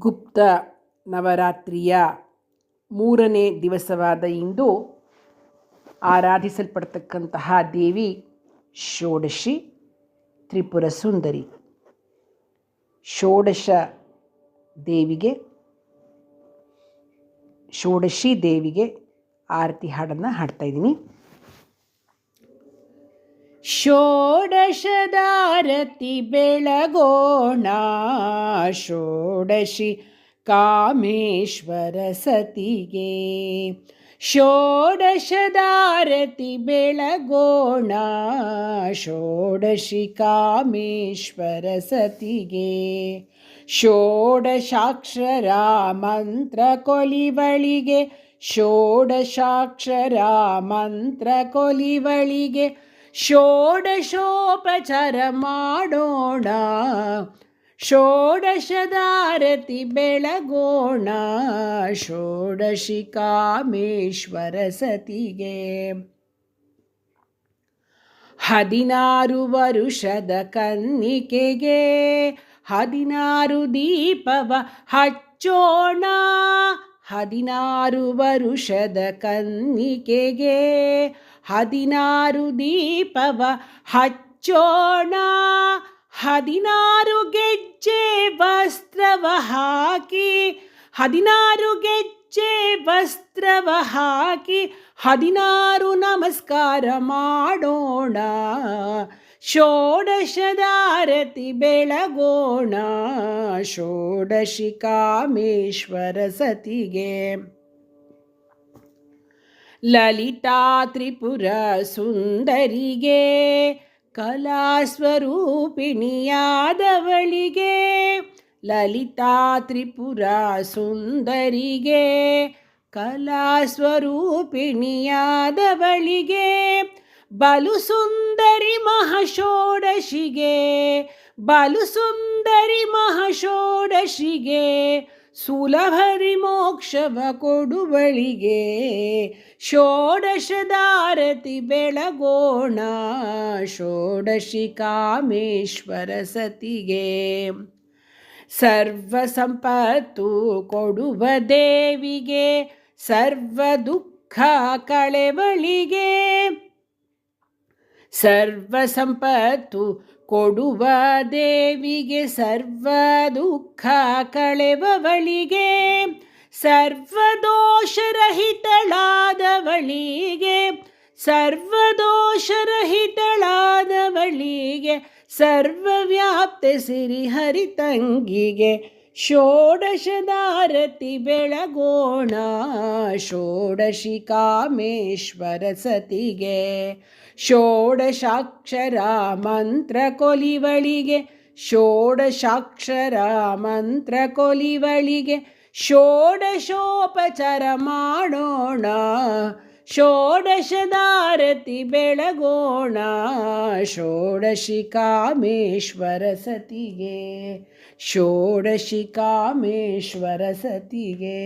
ಗುಪ್ತ ನವರಾತ್ರಿಯ 3ನೇ ದಿವಸವಾದ ಇಂದು ಆರಾಧಿಸಲ್ಪಡ್ತಕ್ಕಂತಹ ದೇವಿ ಷೋಡಶಿ ತ್ರಿಪುರ ಸುಂದರಿ. ಷೋಡಶಿ ದೇವಿಗೆ ಆರತಿ ಹಾಡನ್ನು ಹಾಡ್ತಾ ಇದ್ದೀನಿ. ಷೋಡಶದಾರತಿ ಬೆಳಗೋಣ, ಷೋಡಶಿ ಕಾಮೇಶ್ವರ ಸತಿಗೆ. ಷೋಡಶದಾರತಿ ಬೆಳಗೋಣ, ಷೋಡಶಿ ಕಾಮೇಶ್ವರ ಸತಿಗೆ. ಷೋಡಶಾಕ್ಷರ ಮಂತ್ರ ಕೊಲಿವಳಿಗೆ, ಷೋಡಶಾಕ್ಷರ ಮಂತ್ರ ಕೊಲಿವಳಿಗೆ. ಷೋಡಶೋಪಚಾರ ಮಾಡೋಣ, ಷೋಡಶದಾರತಿ ಬೆಳಗೋಣ, ಷೋಡಶಿ ಕಾಮೇಶ್ವರ ಸತಿಗೆ. 16 ವರುಷದ ಕನ್ನಿಕೆಗೆ 16 ದೀಪವ ಹಚ್ಚೋಣ, 16 ವರುಷದ ಕನ್ನಿಕೆಗೆ 16 ದೀಪವ ಹಚ್ಚೋಣ. 16 ಗೆಜ್ಜೆ ವಸ್ತ್ರವ ಹಾಕಿ, 16 ಗೆಜ್ಜೆ ವಸ್ತ್ರವ ಹಾಕಿ 16 ನಮಸ್ಕಾರ ಮಾಡೋಣ, ಷೋಡಶದಾರತಿ ಬೆಳಗೋಣ, ಷೋಡಶಿ ಕಾಮೇಶ್ವರ ಸತಿಗೆ. ಲಲಿತಾ ತ್ರಿಪುರ ಸುಂದರಿಗೆ, ಕಲಾಸ್ವರೂಪಿಣಿಯಾದವಳಿಗೆ. ಲಲಿತಾ ತ್ರಿಪುರ ಸುಂದರಿಗೆ, ಕಲಾಸ್ವರೂಪಿಣಿಯಾದವಳಿಗೆ. ಬಲು ಸುಂದರಿ ಮಹಾಷೋಡಶಿಗೆ, ಬಲು ಸುಂದರಿ ಮಹಾಷೋಡಶಿಗೆ. ಸುಲಭರಿ ಮೋಕ್ಷವ ಕೊಡುವಳಿಗೆ, ಷೋಡಶದಾರತಿ ಬೆಳಗೋಣ, ಷೋಡಶಿ ಕಾಮೇಶ್ವರ ಸತಿಗೆ. ಸರ್ವ ಸಂಪತ್ತು ಕೊಡುವ ದೇವಿಗೆ, ಸರ್ವ ದುಃಖ ಕಳೆವಳಿಗೆ. ಸರ್ವ ಸಂಪತ್ತು ಕೊಡುವ ದೇವಿಗೆ, ಸರ್ವ ದುಃಖ ಕಳೆವವಳಿಗೆ. ಸರ್ವದೋಷರಹಿತಳಾದವಳಿಗೆ, ಸರ್ವದೋಷರಹಿತಳಾದವಳಿಗೆ. ಸರ್ವವ್ಯಾಪ್ತೆ ಸಿರಿಹರಿ ತಂಗಿಗೆ, ಷೋಡಶದಾರತಿ ಬೆಳಗೋಣ, ಷೋಡಶಿ ಕಾಮೇಶ್ವರ ಸತಿಗೆ. ಷೋಡಶಾಕ್ಷರ ಮಂತ್ರ ಕೊಲಿವಳಿಗೆ, ಷೋಡಶಾಕ್ಷರ ಮಂತ್ರ ಕೊಲಿವಳಿಗೆ. ಷೋಡಶೋಪಚಾರ ಮಾಡೋಣ, ಷೋಡಶದಾರತಿ ಬೆಳಗೋಣ, ಷೋಡಶಿ ಕಾಮೇಶ್ವರ ಸತಿಗೆ, ಷೋಡಶಿ ಕಾಮೇಶ್ವರ ಸತಿಗೆ.